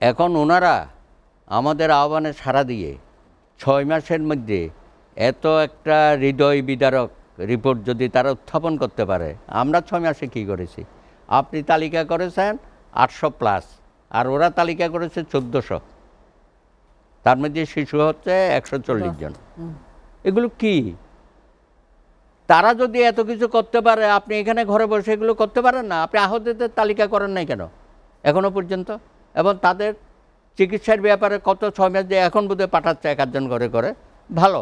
এখন ওনারা আমাদের আহ্বানে সাড়া দিয়ে 6 মাসের মধ্যে এত একটা হৃদয় বিদারক রিপোর্ট যদি তারা উত্থাপন করতে পারে, আমরা 6 মাসে কী করেছি? আপনি তালিকা করেছেন 800+, আর ওরা তালিকা করেছে 1400, তার মধ্যে শিশু হচ্ছে 140 জন। এগুলো কি? তারা যদি এত কিছু করতে পারে, আপনি এখানে ঘরে বসে এগুলো করতে পারেন না? আপনি আহতদের তালিকা করেন নাই কেন এখনো পর্যন্ত? এবং তাদের চিকিৎসার ব্যাপারে কত 6 মাস দিয়ে এখন বোধহয় পাঠাচ্ছে 1-1 করে করে, ভালো।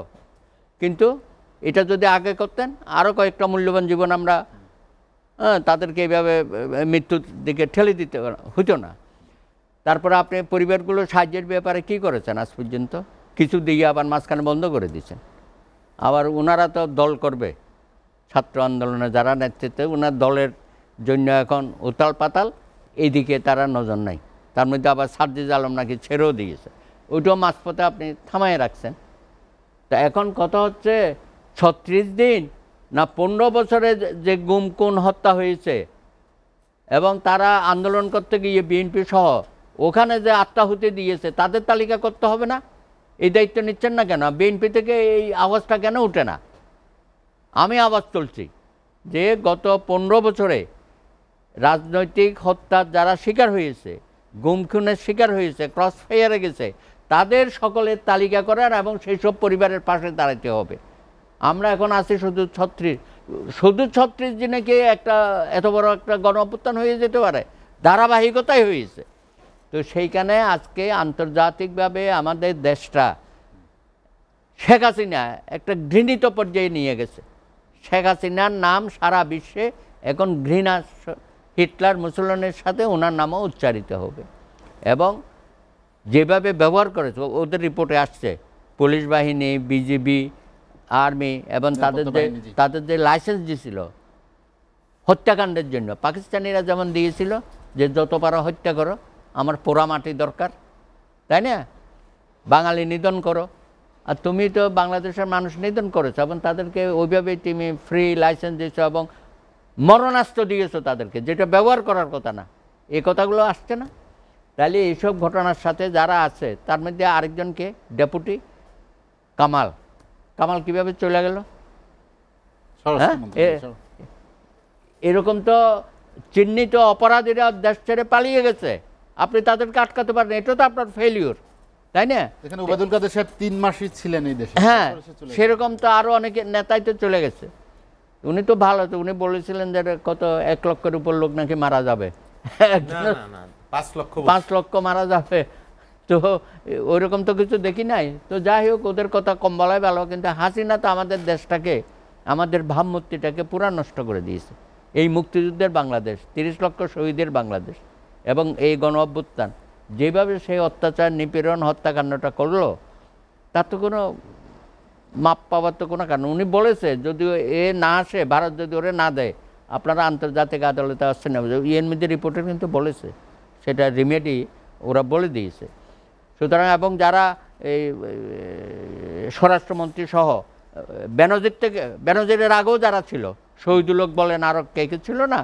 কিন্তু এটা যদি আগে করতেন, আরও কয়েকটা মূল্যবান জীবন আমরা তাদেরকে এইভাবে মৃত্যুর দিকে ঠেলে দিতে হতো না। তারপরে আপনি পরিবারগুলো সাহায্যের ব্যাপারে কি করেছেন আজ পর্যন্ত? কিছু দিয়ে আবার মাঝখানে বন্ধ করে দিয়েছেন। আবার ওনারা তো দল করবে, ছাত্র আন্দোলনে যারা নেতৃত্বে, ওনার দলের জন্য এখন উতাল পাতাল, এইদিকে তারা নজর নাই। তার মধ্যে আবার সার্জিজ আলম নাকি ছেড়েও দিয়েছে, ওইটাও মাঝপথে আপনি থামায় রাখছেন। তা এখন কথা হচ্ছে 36 দিন না 15 বছরে যে গুম খুন হত্যা হয়েছে, এবং তারা আন্দোলন করতে গিয়ে বিএনপি সহ ওখানে যে আত্মাহুতি দিয়েছে, তাদের তালিকা করতে হবে না? এই দায়িত্ব নিচ্ছেন না কেন? বিএনপি থেকে এই আওয়াজটা কেন উঠে না? আমি আওয়াজ তুলছি যে গত 15 বছরে রাজনৈতিক হত্যার যারা শিকার হয়েছে, গুম খুনের শিকার হয়েছে, ক্রস ফায়ারে গেছে, তাদের সকলের তালিকা করার এবং সেই সব পরিবারের পাশে দাঁড়াতে হবে। আমরা এখন আছি শুধু 36 দিনে কি একটা এত বড় একটা গণ অভ্যুত্থান হয়ে যেতে পারে? ধারাবাহিকতাই হয়েছে। তো সেইখানে আজকে আন্তর্জাতিকভাবে আমাদের দেশটা শেখ হাসিনা একটা ঘৃণিত পর্যায়ে নিয়ে গেছে। শেখ হাসিনার নাম সারা বিশ্বে এখন ঘৃণা, হিটলার মুসলমানের সাথে ওনার নামও উচ্চারিত হবে। এবং যেভাবে ব্যবহার করেছে, ওদের রিপোর্টে আসছে, পুলিশ বাহিনী, বিজিবি, আর্মি এবং তাদের যে লাইসেন্স দিয়েছিল হত্যাকাণ্ডের জন্য, পাকিস্তানিরা যেমন দিয়েছিল যে যত পারো হত্যা করো, আমার পোড়া মাটি দরকার, তাই না? বাঙালি নিধন করো। আর তুমি তো বাংলাদেশের মানুষ নিধন করেছো এবং তাদেরকে ওইভাবে তুমি ফ্রি লাইসেন্স দিয়েছো এবং মরণাস্ত্র দিয়েছো তাদেরকে, যেটা ব্যবহার করার কথা না। এই কথাগুলো আসছে না? তাহলে এইসব ঘটনার সাথে যারা আছে, তার মধ্যে আরেকজনকে ডেপুটি কামাল কিভাবে চলে গেল? এরকম তো চিহ্নিত অপরাধীরা দেশ ছেড়ে পালিয়ে গেছে, আপনি তাদেরকে আটকাতে পারেন, এটা তো আপনার ফেলিওর, তাই না? এখানে ওবায়দুল কাদের সাহেব 3 মাসই ছিলেন এই দেশে। হ্যাঁ, সেরকম তো আরো অনেকে নেতাই তো চলে গেছে। উনি তো ভালো, তো উনি বলেছিলেন যে কত 1 লক্ষের উপর লোক নাকি মারা যাবে, 5 লক্ষ মারা যাবে। তো ওইরকম তো কিছু দেখি নাই। তো যাই হোক, ওদের কথা কম বলাই ভালো। কিন্তু হাসিনা তো আমাদের দেশটাকে, আমাদের ভাবমূর্তিটাকে পুরা নষ্ট করে দিয়েছে। এই মুক্তিযুদ্ধের বাংলাদেশ, 30 লক্ষ শহীদের বাংলাদেশ, এবং এই গণ অভ্যুত্থান যেভাবে সেই অত্যাচার, নিপীড়ন, হত্যাকাণ্ডটা করলো, তার তো কোনো মাপ পাওয়ার তো কোনো কারণ। উনি বলেছে যদি এ না আসে, ভারত যদি ওরে না দেয়, আপনারা আন্তর্জাতিক আদালতে আসছেন না। ইউএনমিদের রিপোর্টে কিন্তু বলেছে, সেটা রিমেডি ওরা বলে দিয়েছে। সুতরাং এবং যারা এই স্বরাষ্ট্রমন্ত্রী সহ বেনজিরের আগেও যারা ছিল, শহীদুল হক বলেন, আরও কে ছিল না,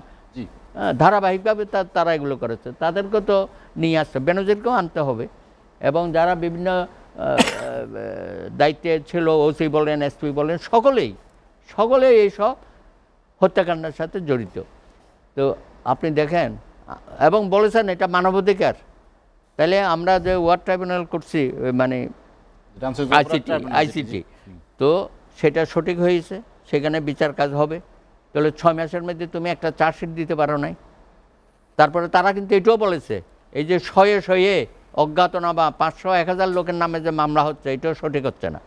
ধারাবাহিকভাবে তারা এগুলো করেছে, তাদেরকে তো নিয়ে আসছে, বেনজিরকেও আনতে হবে। এবং যারা বিভিন্ন দায়িত্বে ছিল, ওসি বলেন, এসপি বলেন, সকলেই এইসব হত্যাকাণ্ডের সাথে জড়িত। তো আপনি দেখেন, এবং বলেছেন এটা মানবাধিকার। তাহলে আমরা যে ওয়ার ট্রাইব্যুনাল করছি, মানে আইসিটি, তো সেটা সঠিক হয়েছে, সেখানে বিচার কাজ হবে। তাহলে 6 মাসের মধ্যে তুমি একটা চার্জশিট দিতে পারো নাই। তারপরে তারা কিন্তু এটাও বলেছে, এই যে শয়ে অজ্ঞাতনা বা 500-1000 লোকের নামে যে মামলা হচ্ছে, এটাও সঠিক হচ্ছে না।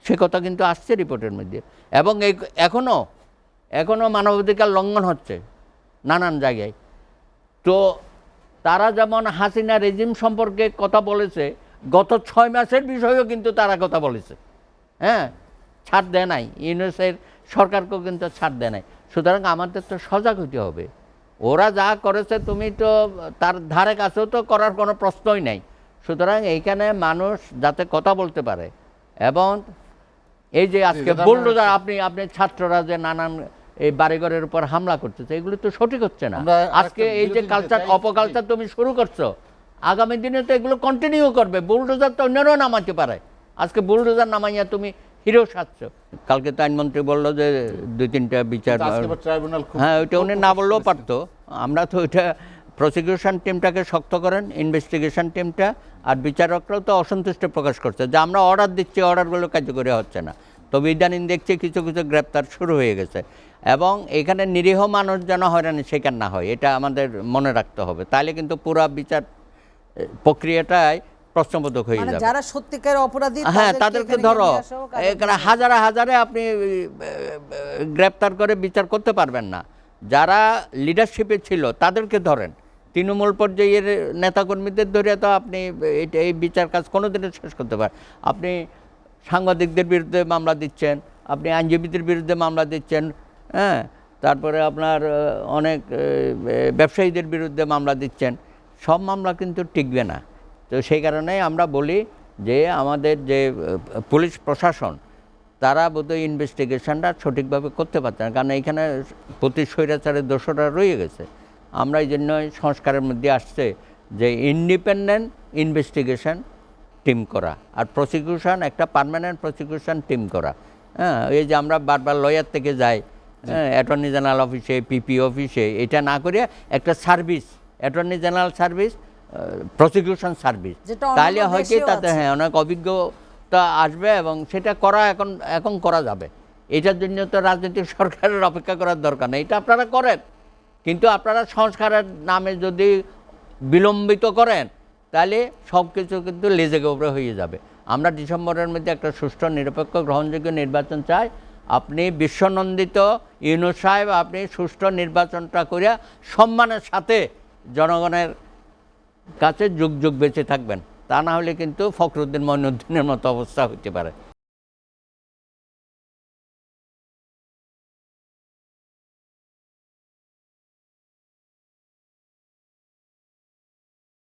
সে কথা কিন্তু আসছে রিপোর্টের মধ্যে। এবং এখনও মানবাধিকার লঙ্ঘন হচ্ছে নানান জায়গায়। তো তারা যেমন হাসিনা রেজিম সম্পর্কে কথা বলেছে, গত 6 মাসের বিষয়েও কিন্তু তারা কথা বলেছে। হ্যাঁ, ছাড় দেয় নাই, ইউনুসের সরকারকেও কিন্তু ছাড় দেয় নাই। সুতরাং আমাদের তো সজাগ হতে হবে। ওরা যা করেছে তুমি তো তার ধারে কাছেও তো করার কোনো প্রশ্নই নাই। সুতরাং এইখানে মানুষ যাতে কথা বলতে পারে, এবং এই যে আজকে বুলডোজার, আপনি ছাত্ররা যে নানান এই বাড়িঘরের উপর হামলা করতেছে, এগুলো তো সঠিক হচ্ছে না। আমরা আজকে আরেকটা এই যে বিরতি নিতে কালচার, চাই। অপকালচার তুমি শুরু করছো, আগামী দিনে তো এগুলো কন্টিনিউ করবে। বুলডোজার তো অন্যরাও নামাতে পারে, আজকে বুলডোজার নামাইয়া তুমি হিরো সাজছ। কালকে তো আইনমন্ত্রী বললো যে 2-3টা বিচার, কিন্তু আজকে আবার ট্রাইব্যুনাল খুব হ্যাঁ ওইটা উনি না বললেও করেছে। পারতো। আমরা তো ওইটা প্রসিকিউশন টিমটাকে শক্ত করেন, ইনভেস্টিগেশন টিমটা, আর বিচারকরাও তো অসন্তুষ্ট প্রকাশ করছে যে আমরা অর্ডার দিচ্ছি, অর্ডারগুলো কার্যকরী হচ্ছে না। তবে ইদানিং দেখছি কিছু কিছু গ্রেপ্তার শুরু হয়ে গেছে, এবং এখানে নিরীহ মানুষ যেন হয়রানি শিকার না হয়, এটা আমাদের মনে রাখতে হবে। তাহলে কিন্তু পুরা বিচার প্রক্রিয়াটাই প্রশ্নবোধক হয়ে মানে যাবে। যারা সত্যিকার অপরাধী হ্যাঁ, তাদেরকে এখানে ধরো। নিয়ে আসা হোক, আর এখানে হাজারে হাজারে আপনি গ্রেপ্তার করে বিচার করতে পারবেন না। যারা লিডারশিপে ছিল তাদেরকে ধরেন, তৃণমূল পর্যায়ের নেতাকর্মীদের ধরে তো আপনি এই বিচার কাজ কোনোদিনও শেষ করতে পারেন। আপনি সাংবাদিকদের বিরুদ্ধে মামলা দিচ্ছেন, আপনি আইনজীবীদের বিরুদ্ধে মামলা দিচ্ছেন, হ্যাঁ, তারপরে আপনার অনেক ব্যবসায়ীদের বিরুদ্ধে মামলা দিচ্ছেন, সব মামলা কিন্তু টিকবে না। তো সেই কারণে আমরা বলি যে আমাদের যে পুলিশ প্রশাসন, তারা বোধহয় ইনভেস্টিগেশনটা সঠিকভাবে করতে পারছে না, কারণ এইখানে প্রতি স্বৈরাচারের দোষরা রয়ে গেছে। আমরা এই জন্যই সংস্কারের মধ্যে আসছে যে ইন্ডিপেন্ডেন্ট ইনভেস্টিগেশন টিম করা, আর প্রসিকিউশন একটা পার্মানেন্ট প্রসিকিউশন টিম করা। হ্যাঁ, এই যে আমরা বারবার লয়ার থেকে যাই, হ্যাঁ, অ্যাটর্নি জেনারেল অফিসে, পিপি অফিসে, এটা না করে একটা service, attorney general service, prosecution service, যেটা অন্যান্য তাহলে হয় কি দেশেও তাতে আছে। হ্যাঁ অনেক অভিজ্ঞতা আসবে, এবং সেটা করা এখন করা যাবে। এটার জন্য তো রাজনৈতিক সরকারের অপেক্ষা করার দরকার নেই, এটা আপনারা করেন। কিন্তু আপনারা সংস্কারের নামে যদি বিলম্বিত করেন, তাহলে সব কিছু কিন্তু লেজে গোবরে হয়ে যাবে। আমরা ডিসেম্বরের মধ্যে একটা সুষ্ঠু, নিরপেক্ষ, গ্রহণযোগ্য নির্বাচন চাই। আপনি বিশ্বনন্দিত ইউনূস সাহেব, আপনি সুষ্ঠু নির্বাচনটা করিয়া সম্মানের সাথে জনগণের কাছে যুগ যুগ বেঁচে থাকবেন। তা না হলে কিন্তু ফখরুদ্দিন মঈনুদ্দিনের মতো অবস্থা হতে পারে।